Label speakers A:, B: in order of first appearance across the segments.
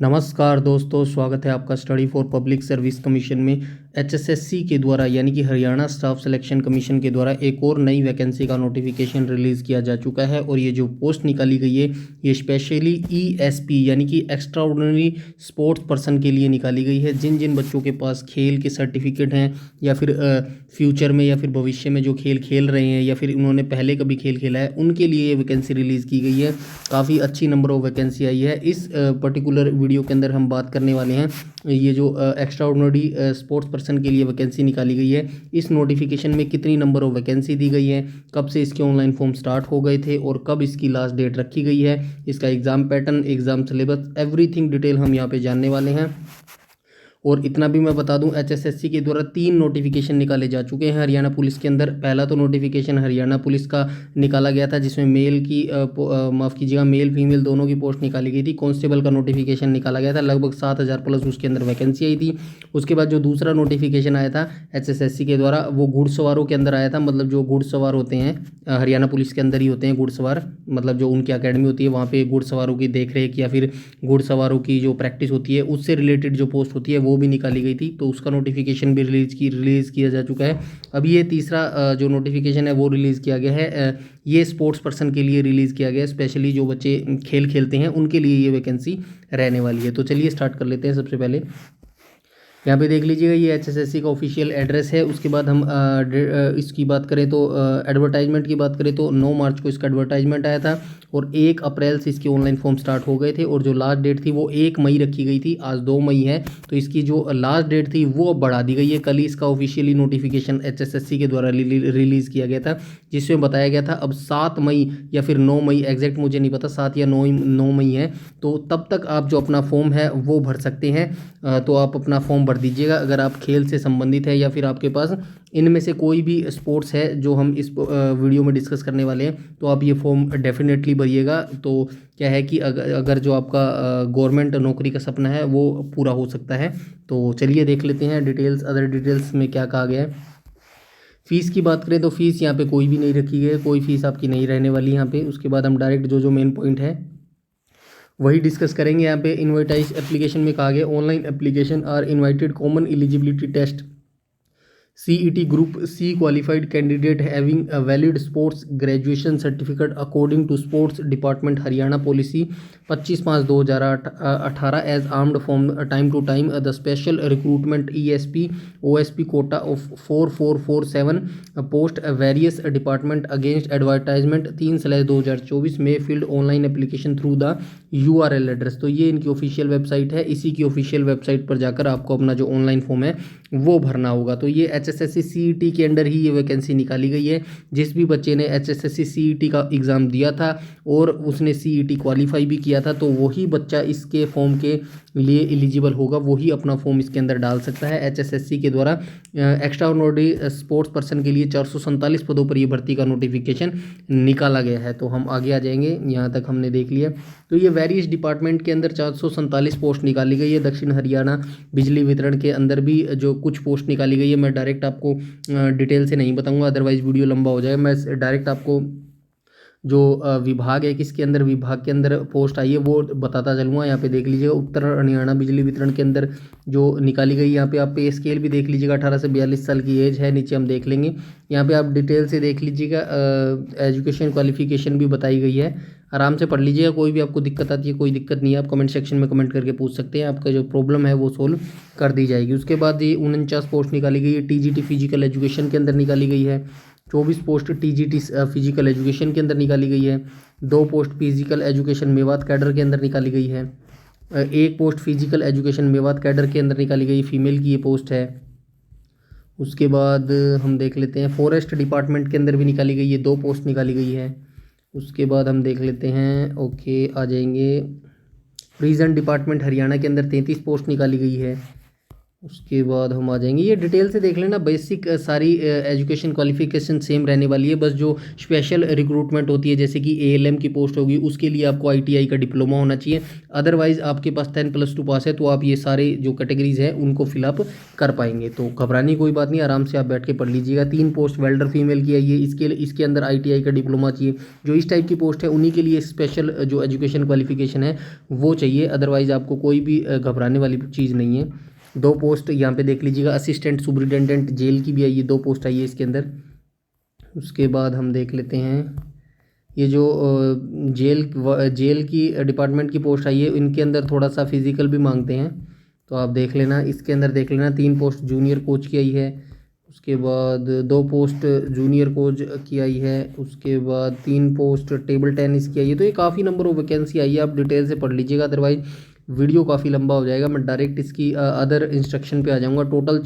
A: नमस्कार दोस्तों, स्वागत है आपका study for public service commission में। एचएसएससी के द्वारा यानी कि हरियाणा स्टाफ सिलेक्शन कमीशन के द्वारा एक और नई वैकेंसी का नोटिफिकेशन रिलीज़ किया जा चुका है और ये जो पोस्ट निकाली गई है ये स्पेशली ईएसपी यानी कि एक्स्ट्रा ऑर्डिनरी स्पोर्ट्स पर्सन के लिए निकाली गई है। जिन जिन बच्चों के पास खेल के सर्टिफिकेट हैं या फिर फ्यूचर में या फिर भविष्य में जो खेल खेल रहे हैं या फिर उन्होंने पहले कभी खेल खेला है, उनके लिए ये वैकेंसी रिलीज़ की गई है। काफ़ी अच्छी नंबर ऑफ वैकेंसी आई है। इस पर्टिकुलर वीडियो के अंदर हम बात करने वाले हैं ये जो एक्स्ट्रा ऑर्डिनरी स्पोर्ट्स पर्सन के लिए वैकेंसी निकाली गई है, इस नोटिफिकेशन में कितनी नंबर ऑफ वैकेंसी दी गई है, कब से इसके ऑनलाइन फॉर्म स्टार्ट हो गए थे और कब इसकी लास्ट डेट रखी गई है, इसका exam pattern, exam syllabus, everything detail हम यहाँ पे जानने वाले हैं। और इतना भी मैं बता दूं, एचएसएससी के द्वारा 3 नोटिफिकेशन निकाले जा चुके हैं हरियाणा पुलिस के अंदर। पहला तो नोटिफिकेशन हरियाणा पुलिस का निकाला गया था जिसमें मेल की माफ़ कीजिएगा, मेल फीमेल दोनों की पोस्ट निकाली गई थी। कांस्टेबल का नोटिफिकेशन निकाला गया था, लगभग 7,000 प्लस उसके अंदर वैकेंसी आई थी। उसके बाद जो दूसरा नोटिफिकेशन आया था एचएसएससी के द्वारा वो घुड़सवारों के अंदर आया था। मतलब जो घुड़सवार होते हैं हरियाणा पुलिस के अंदर ही होते हैं घुड़सवार, मतलब जो उनकी अकेडमी होती है वहाँ पे घुड़सवारों की देखरेख या फिर घुड़सवारों की जो प्रैक्टिस होती है उससे रिलेटेड जो पोस्ट होती है वो भी निकाली गई थी, तो उसका नोटिफिकेशन भी रिलीज़ किया जा चुका है। अब ये तीसरा जो नोटिफिकेशन है वो रिलीज़ किया गया है, ये स्पोर्ट्स पर्सन के लिए रिलीज़ किया गया है। स्पेशली जो बच्चे खेल खेलते हैं उनके लिए ये वैकेंसी रहने वाली है। तो चलिए स्टार्ट कर लेते हैं। सबसे पहले यहाँ पे देख लीजिएगा, ये एचएसएससी का ऑफिशियल एड्रेस है। उसके बाद हम इसकी बात करें तो एडवर्टाइजमेंट की बात करें तो 9 मार्च को इसका एडवर्टाइजमेंट आया था और 1 अप्रैल से इसके ऑनलाइन फॉर्म स्टार्ट हो गए थे और जो लास्ट डेट थी वो 1 मई रखी गई थी। आज 2 मई है तो इसकी जो लास्ट डेट थी वो अब बढ़ा दी गई है। कल ही इसका ऑफिशियली नोटिफिकेशन एचएसएससी के द्वारा रिलीज़ किया गया था जिसमें बताया गया था अब 7 मई या फिर 9 मई, एग्जैक्ट मुझे नहीं पता, 7 या 9 मई है, तो तब तक आप जो अपना फॉर्म है वो भर सकते हैं। तो आप अपना फॉर्म भर दीजिएगा अगर आप खेल से संबंधित है या फिर आपके पास इनमें से कोई भी स्पोर्ट्स है जो हम इस वीडियो में डिस्कस करने वाले हैं, तो आप ये फॉर्म डेफिनेटली भरिएगा। तो क्या है कि अगर जो आपका गवर्नमेंट नौकरी का सपना है वो पूरा हो सकता है। तो चलिए देख लेते हैं डिटेल्स, अदर डिटेल्स में क्या कहा गया है। फ़ीस की बात करें तो फ़ीस यहाँ पे कोई भी नहीं रखी गई है, कोई फ़ीस आपकी नहीं रहने वाली यहाँ पे। उसके बाद हम डायरेक्ट जो मेन पॉइंट है वही डिस्कस करेंगे। यहाँ पे इनवाइटाइज एप्लीकेशन में कहा गया online application are invited common eligibility test CET Group C qualified candidate having a valid sports graduation certificate according to Sports Department Haryana Policy 25/5/2018 as armed from time to time the special recruitment ESP OSP quota of 4447 post various department against advertisement 3/2024 में filled online application through the URL address. तो ये इनकी official website है, इसी की official website पर जाकर आपको अपना जो ऑनलाइन फॉर्म है वो भरना होगा। तो ये एचएसएससी सीईटी के अंडर ही ये वैकेंसी निकाली गई है। जिस भी बच्चे ने एचएसएससी सीईटी का एग्ज़ाम दिया था और उसने सीईटी क्वालिफाई भी किया था तो वही बच्चा इसके फॉर्म के लिए एलिजिबल होगा, वही अपना फॉर्म इसके अंदर डाल सकता है। एचएसएससी के द्वारा एक्स्ट्रा ऑर्डिनरी स्पोर्ट्स पर्सन के लिए 447 पदों पर ये भर्ती का नोटिफिकेशन निकाला गया है। तो हम आगे आ जाएंगे, यहाँ तक हमने देख लिया। तो ये वेरियस डिपार्टमेंट के अंदर 447 पोस्ट निकाली गई है। दक्षिण हरियाणा बिजली वितरण के अंदर भी जो कुछ पोस्ट निकाली गई है, मैं डायरेक्ट आपको डिटेल से नहीं बताऊंगा, अदरवाइज वीडियो लंबा हो जाएगा। मैं डायरेक्ट आपको जो विभाग है किसके अंदर विभाग के अंदर पोस्ट आई है वो बताता चलूँगा। यहाँ पे देख लीजिएगा, उत्तर हरियाणा बिजली वितरण के अंदर जो निकाली गई, यहाँ पे आप पे स्केल भी देख लीजिएगा, 18 से 42 साल की एज है, नीचे हम देख लेंगे। यहाँ पे आप डिटेल से देख लीजिएगा, एजुकेशन क्वालिफिकेशन भी बताई गई है, आराम से पढ़ लीजिएगा। कोई भी आपको दिक्कत आती है, कोई दिक्कत नहीं है, आप कमेंट सेक्शन में कमेंट करके पूछ सकते हैं, आपका जो प्रॉब्लम है वो सोल्व कर दी जाएगी। उसके बाद ये 49 पोस्ट निकाली गई है टीजीटी फिजिकल एजुकेशन के अंदर निकाली गई है। 24 पोस्ट टीजीटी फिजिकल एजुकेशन के अंदर निकाली गई है। 2 post physical education Mewat cadre के अंदर निकाली गई है। 1 post physical education Mewat cadre के अंदर निकाली गई, फीमेल की ये पोस्ट है। उसके बाद हम देख लेते हैं फॉरेस्ट डिपार्टमेंट के अंदर भी निकाली गई है, 2 पोस्ट निकाली गई है। उसके बाद हम देख लेते हैं, ओके आ जाएंगे, प्रिजन डिपार्टमेंट हरियाणा के अंदर 33 पोस्ट निकाली गई है। उसके बाद हम आ जाएंगे, ये डिटेल से देख लेना, बेसिक सारी एजुकेशन क्वालिफिकेशन सेम रहने वाली है, बस जो स्पेशल रिक्रूटमेंट होती है जैसे कि एएलएम की पोस्ट होगी उसके लिए आपको आईटीआई का डिप्लोमा होना चाहिए। अदरवाइज आपके पास 10+2 पास है तो आप ये सारे जो कैटेगरीज हैं उनको फिलअप कर पाएंगे। तो घबराने की कोई बात नहीं, आराम से आप बैठ के पढ़ लीजिएगा। 3 पोस्ट वेल्डर फीमेल की है ये, इसके अंदर आईटीआई का डिप्लोमा चाहिए। जो इस टाइप की पोस्ट है उन्हीं के लिए स्पेशल जो एजुकेशन क्वालिफिकेशन है वो चाहिए, अदरवाइज आपको कोई भी घबराने वाली चीज़ नहीं है। 2 पोस्ट यहाँ पे देख लीजिएगा, असिस्टेंट सुपरिटेंडेंट जेल की भी आई है, 2 पोस्ट आई है इसके अंदर। उसके बाद हम देख लेते हैं ये जो जेल की डिपार्टमेंट की पोस्ट आई है, इनके अंदर थोड़ा सा फिजिकल भी मांगते हैं, तो आप देख लेना। इसके अंदर देख लेना 3 पोस्ट जूनियर कोच की आई है, उसके बाद 2 पोस्ट जूनियर कोच की आई है, उसके बाद 3 पोस्ट टेबल टेनिस की आई है। तो ये काफ़ी नंबर ऑफ वैकेंसी आई है, आप डिटेल से पढ़ लीजिएगा, अदरवाइज वीडियो काफ़ी लंबा हो जाएगा। मैं डायरेक्ट इसकी अदर इंस्ट्रक्शन पे आ जाऊँगा। टोटल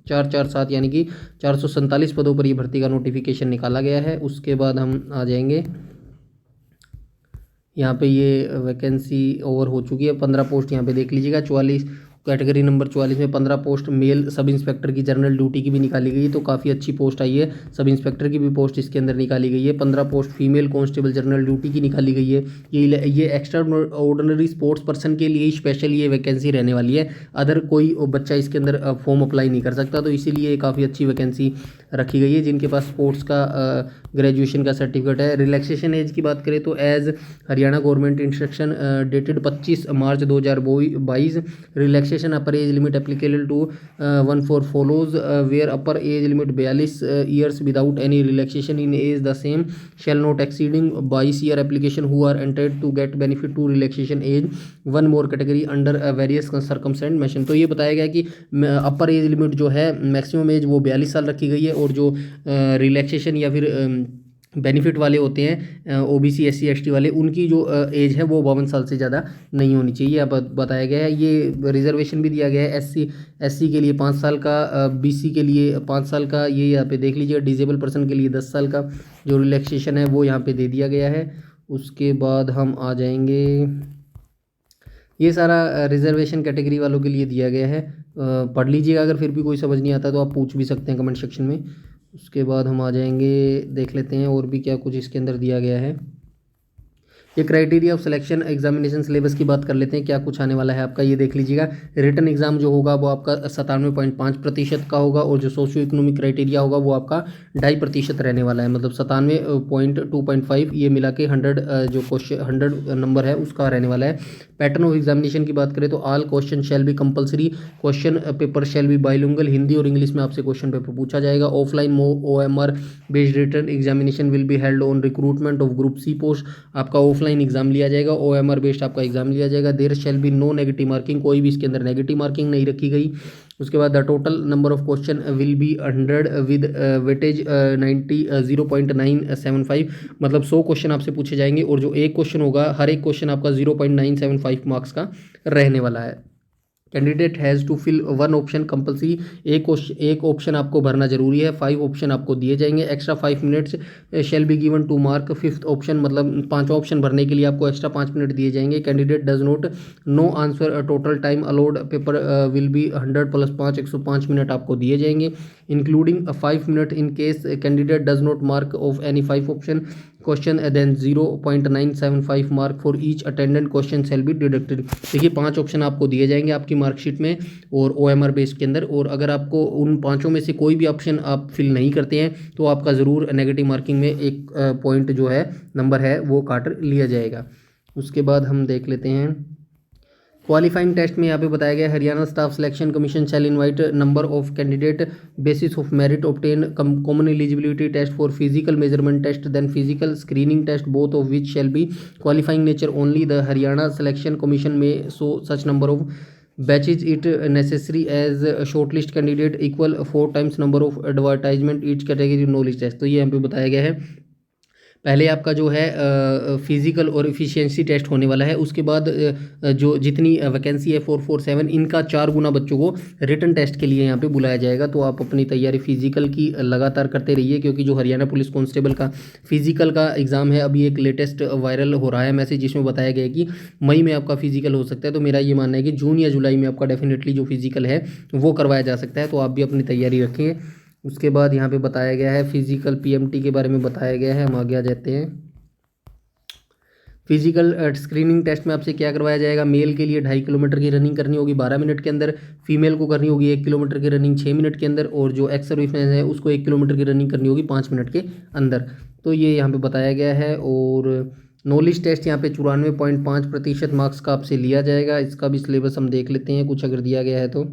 A: 447 यानी कि 447 पदों पर ये भर्ती का नोटिफिकेशन निकाला गया है। उसके बाद हम आ जाएंगे यहाँ पे, ये वैकेंसी ओवर हो चुकी है। 15 पोस्ट यहाँ पे देख लीजिएगा, 44 कैटेगरी नंबर 44 में 15 पोस्ट मेल सब इंस्पेक्टर की जनरल ड्यूटी की भी निकाली गई है, तो काफ़ी अच्छी पोस्ट आई है। सब इंस्पेक्टर की भी पोस्ट इसके अंदर निकाली गई है। 15 post female constable general duty की निकाली गई है। ये एक्स्ट्रा ऑर्डिनरी स्पोर्ट्स पर्सन के लिए स्पेशल ये वैकेंसी रहने वाली है, अदर कोई बच्चा इसके अंदर फॉर्म अप्लाई नहीं कर सकता, तो इसीलिए काफ़ी अच्छी वैकेंसी रखी गई है। जिनके पास स्पोर्ट्स का ग्रेजुएशन का सर्टिफिकेट है। रिलैक्सेशन एज की बात करें तो age Haryana government instruction dated 25 March 2022, relaxation upper age limit applicable to 14 follows where upper age limit 42 years without any relaxation in age the same shall not exceeding 22 year application who are entered to get benefit to relaxation age 1 more category under various circumstance mention. तो ये बताया गया कि अपर age limit जो है maximum age वो 42 साल रखी गई है, और जो रिलैक्सेशन या फिर बेनिफिट वाले होते हैं ओबीसी SC ST वाले, उनकी जो एज है वो 52 साल से ज़्यादा नहीं होनी चाहिए, अब बताया गया है। ये रिजर्वेशन भी दिया गया है SC SC के लिए 5 साल का, BC के लिए 5 साल का, ये यहाँ पे देख लीजिए। डिजेबल पर्सन के लिए 10 साल का जो रिलैक्सेशन है वो यहाँ पे दे दिया गया है। उसके बाद हम आ जाएंगे, ये सारा रिजर्वेशन कैटेगरी वालों के लिए दिया गया है, पढ़ लीजिएगा। अगर फिर भी कोई समझ नहीं आता तो आप पूछ भी सकते हैं कमेंट सेक्शन में। उसके बाद हम आ जाएंगे, देख लेते हैं और भी क्या कुछ इसके अंदर दिया गया है। ये criteria of selection examination syllabus की बात कर लेते हैं, क्या कुछ आने वाला है आपका, ये देख लीजिएगा। रिटन एग्जाम जो होगा वो आपका 97.5% का होगा, और जो सोशियो इकोनॉमिक क्राइटेरिया होगा वो आपका 2.5% रहने वाला है, मतलब 97.2.5 ये मिला के 100 जो क्वेश्चन 100 नंबर है उसका रहने वाला है। पैटर्न ऑफ एग्जामिनेशन की बात करें तो all question shall be compulsory, question paper shall be bilingual, Hindi और इंग्लिश में आपसे क्वेश्चन पेपर पूछा जाएगा। Offline OMR based written examination will be held on recruitment of group C post, आपका ऑफलाइन एग्जाम लिया जाएगा, OMR बेस्ड आपका exam लिया जाएगा। There shall be no negative marking, कोई भी इसके अंदर नेगेटिव मार्किंग नहीं रखी गई। उसके बाद the total number of question will be 100 with weightage 0.975, मतलब 100 क्वेश्चन आपसे पूछे जाएंगे, और जो एक क्वेश्चन होगा हर एक क्वेश्चन आपका 0.975 मार्क्स का रहने वाला है। Candidate has to fill 1 option compulsory, एक ऑप्शन आपको भरना जरूरी है। 5 ऑप्शन आपको दिए जाएंगे, extra 5 minutes shall be given to mark 5th option, मतलब 5वां ऑप्शन भरने के लिए आपको एक्स्ट्रा 5 मिनट दिए जाएंगे। Candidate does not know answer total time allowed paper will be 100 + 5 105 minute आपको दिए जाएंगे, including 5 minute in case candidate does not mark of any 5 option question, then 0.975 mark for each attendant question shall be deducted. देखिए 5 option आपको दिए जाएंगे आपकी marksheet में और OMR बेस के अंदर, और अगर आपको उन 5 में से कोई भी ऑप्शन आप फिल नहीं करते हैं तो आपका ज़रूर नेगेटिव मार्किंग में 1 पॉइंट जो है नंबर है वो काट लिया जाएगा। उसके बाद हम देख लेते हैं क्वालिफाइंग टेस्ट में यहाँ पे बताया गया Haryana staff selection commission shall invite number of candidate basis of merit obtain common eligibility test for physical measurement test then physical screening test both of which shall be qualifying nature only the Haryana selection commission में so such number of batches it necessary as shortlist candidate equal 4 times number of advertisement each category knowledge test. तो ये यहाँ पे बताया गया है पहले आपका जो है फिजिकल और इफ़िशियंसी टेस्ट होने वाला है, उसके बाद जो जितनी वैकेंसी है 447 इनका 4 गुना बच्चों को रिटन टेस्ट के लिए यहाँ पे बुलाया जाएगा। तो आप अपनी तैयारी फिजिकल की लगातार करते रहिए, क्योंकि जो हरियाणा पुलिस कांस्टेबल का फिजिकल का एग्ज़ाम है, अभी एक लेटेस्ट वायरल हो रहा है मैसेज, जिसमें बताया गया है कि मई में आपका फिजिकल हो सकता है। तो मेरा ये मानना है कि जून या जुलाई में आपका डेफिनेटली जो फिजिकल है वो करवाया जा सकता है। तो आप भी अपनी तैयारी रखें। उसके बाद यहाँ पे बताया गया है फिजिकल पीएमटी के बारे में बताया गया है, हम आगे आ जाते हैं। फिजिकल स्क्रीनिंग टेस्ट में आपसे क्या करवाया जाएगा, मेल के लिए 2.5 किलोमीटर की रनिंग करनी होगी 12 मिनट के अंदर, फीमेल को करनी होगी 1 किलोमीटर की रनिंग 6 मिनट के अंदर, और जो एक्स सर्विसमैन है उसको 1 किलोमीटर की रनिंग करनी होगी 5 मिनट के अंदर। तो ये यहाँ पे बताया गया है। और नॉलेज टेस्ट यहाँ पे 94.5% मार्क्स का आपसे लिया जाएगा। इसका भी सिलेबस हम देख लेते हैं कुछ अगर दिया गया है तो।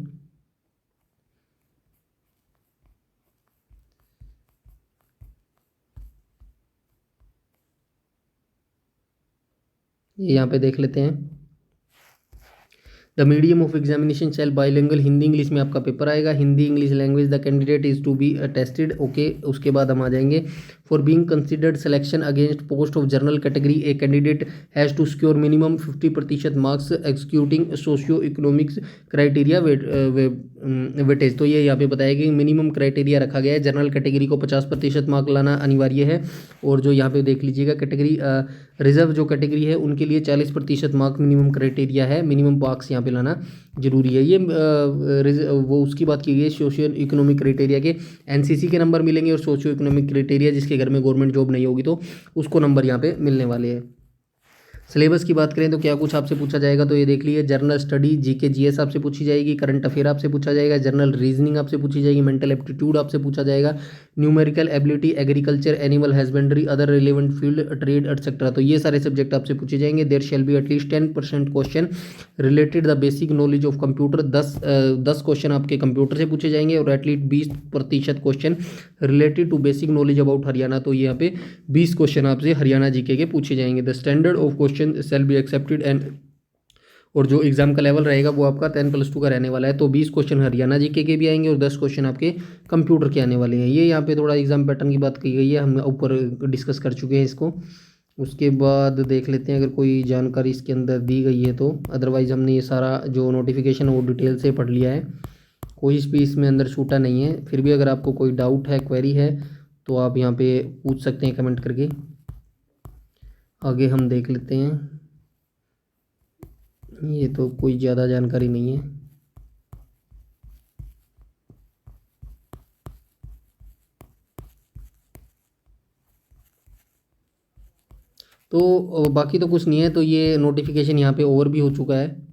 A: ये यहाँ पे देख लेते हैं। The medium of examination shall bilingual, Hindi English में आपका पेपर आएगा, Hindi English language the candidate is to be tested. Okay, उसके बाद हम आ जाएंगे for being considered selection against post of general category a candidate has to secure minimum 50% marks executing socio economics criteria weightage. तो ये यहाँ पे बताया कि मिनिमम क्राइटेरिया रखा गया है, जनरल कैटेगरी को 50% मार्क लाना अनिवार्य है, और जो यहाँ पे देख लीजिएगा कैटेगरी रिजर्व जो कैटेगरी है उनके लिए 40% मार्क मिनिमम क्राइटेरिया है, मिनिमम मार्क्स यहाँ पे लाना जरूरी है। ये वो उसकी बात की गई है सोशियो इकोनॉमिक क्राइटेरिया के, एनसीसी के नंबर मिलेंगे, और सोशियो इकोनॉमिक क्राइटेरिया जिसके घर में गवर्नमेंट जॉब नहीं होगी तो उसको नंबर यहाँ पे मिलने वाले हैं। सिलेबस की बात करें तो क्या कुछ आपसे पूछा जाएगा, तो ये देख लीजिए, जनरल स्टडी जीके जीएस आपसे पूछी जाएगी, करंट अफेयर आपसे पूछा जाएगा, जनरल रीजनिंग आपसे पूछी जाएगी, मेंटल एप्टीट्यूड आपसे पूछा जाएगा, numerical ability, agriculture, animal husbandry, other relevant field, trade etcetera. तो ये सारे सब्जेक्ट आपसे पूछे जाएंगे। There shall be at least 10% question related the basic knowledge of computer, 10 question आपके कंप्यूटर से पूछे जाएंगे, और at least 20% question related to basic knowledge about Haryana. तो ये यहाँ पे 20 क्वेश्चन आपसे हरियाणा जीके के पूछे जाएंगे। The standard of question shall be accepted and, और जो एग्जाम का लेवल रहेगा वो आपका 10+2 का रहने वाला है। तो 20 क्वेश्चन हरियाणा जीके के भी आएंगे और 10 क्वेश्चन आपके कंप्यूटर के आने वाले हैं। ये यहाँ पे थोड़ा एग्जाम पैटर्न की बात की गई है, हम ऊपर डिस्कस कर चुके हैं इसको। उसके बाद देख लेते हैं अगर कोई जानकारी इसके अंदर दी गई है तो, अदरवाइज़ हमने ये सारा जो नोटिफिकेशन है वो डिटेल से पढ़ लिया है, कोई भी इसमें अंदर छूटा नहीं है। फिर भी अगर आपको कोई डाउट है, क्वेरी है, तो आप यहाँ पे पूछ सकते हैं कमेंट करके। आगे हम देख लेते हैं। ये तो कोई ज़्यादा जानकारी नहीं है। तो बाकी तो कुछ नहीं है। तो ये नोटिफिकेशन यहाँ पे ओवर भी हो चुका है।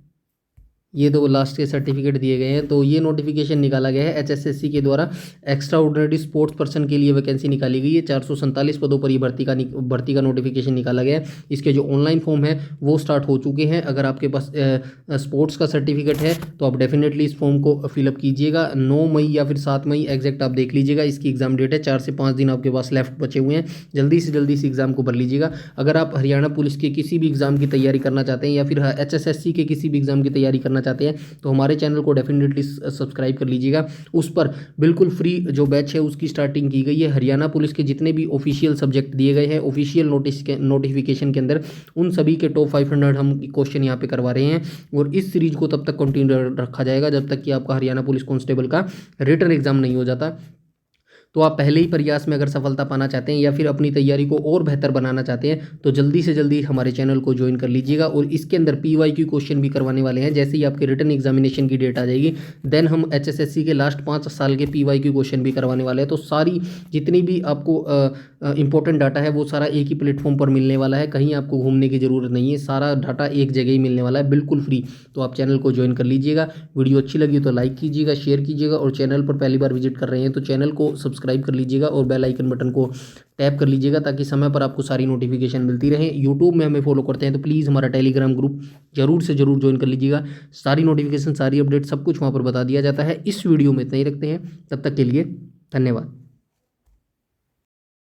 A: ये तो लास्ट के सर्टिफिकेट दिए गए हैं। तो ये नोटिफिकेशन निकाला गया है एचएसएससी के द्वारा, एक्स्ट्रा ऑर्डिनरी स्पोर्ट्स पर्सन के लिए वैकेंसी निकाली गई है। 447 पदों पर ये भर्ती का नोटिफिकेशन निकाला गया है। इसके जो ऑनलाइन फॉर्म है वो स्टार्ट हो चुके हैं। अगर आपके पास स्पोर्ट्स का सर्टिफिकेट है तो आप डेफिनेटली इस फॉर्म को फिलअप कीजिएगा। 9 मई या फिर 7 मई एग्जैक्ट आप देख लीजिएगा, इसकी एग्जाम डेट है। 4 से 5 दिन आपके पास लेफ्ट बचे हुए हैं, जल्दी से जल्दी इस एग्जाम को भर लीजिएगा। अगर आप हरियाणा पुलिस के किसी भी एग्जाम की तैयारी करना चाहते हैं या फिर एचएसएससी के किसी भी एग्जाम की तैयारी करना चाहते हैं तो हमारे चैनल को डेफिनेटली सब्सक्राइब कर लीजिएगा। उस पर बिल्कुल फ्री जो बैच है उसकी स्टार्टिंग की गई है। हरियाणा पुलिस के जितने भी ऑफिशियल सब्जेक्ट दिए गए हैं ऑफिशियल नोटिफिकेशन के अंदर, उन सभी के टॉप 500 हम क्वेश्चन यहाँ पे करवा रहे हैं, और इस सीरीज को तब तक कंटिन्यू रखा जाएगा जब तक कि आपका हरियाणा पुलिस कांस्टेबल का रिटन एग्जाम नहीं हो जाता। तो आप पहले ही प्रयास में अगर सफलता पाना चाहते हैं या फिर अपनी तैयारी को और बेहतर बनाना चाहते हैं तो जल्दी से जल्दी हमारे चैनल को ज्वाइन कर लीजिएगा। और इसके अंदर PYQ क्वेश्चन भी करवाने वाले हैं। जैसे ही आपके रिटन एग्जामिनेशन की डेट आ जाएगी देन हम HSSC के लास्ट 5 साल के PYQ क्वेश्चन भी करवाने वाले हैं। तो सारी जितनी भी आपको इंपॉर्टेंट डाटा है वो सारा एक ही प्लेटफॉर्म पर मिलने वाला है, कहीं आपको घूमने की ज़रूरत नहीं है, सारा डाटा एक जगह ही मिलने वाला है बिल्कुल फ्री। तो आप चैनल को ज्वाइन कर लीजिएगा। वीडियो अच्छी लगी तो लाइक कीजिएगा, शेयर कीजिएगा, और चैनल पर पहली बार विजिट कर रहे हैं तो चैनल को सब्सक्राइब कर लीजिएगा और बेल आइकन बटन को टैप कर लीजिएगा ताकि समय पर आपको सारी नोटिफिकेशन मिलती रहे। यूट्यूब में हमें फॉलो करते हैं तो प्लीज़ हमारा टेलीग्राम ग्रुप जरूर से जरूर ज्वाइन कर लीजिएगा। सारी नोटिफिकेशन, सारी अपडेट सब कुछ वहाँ पर बता दिया जाता है। इस वीडियो में इतना ही रखते हैं, तब तक के लिए धन्यवाद।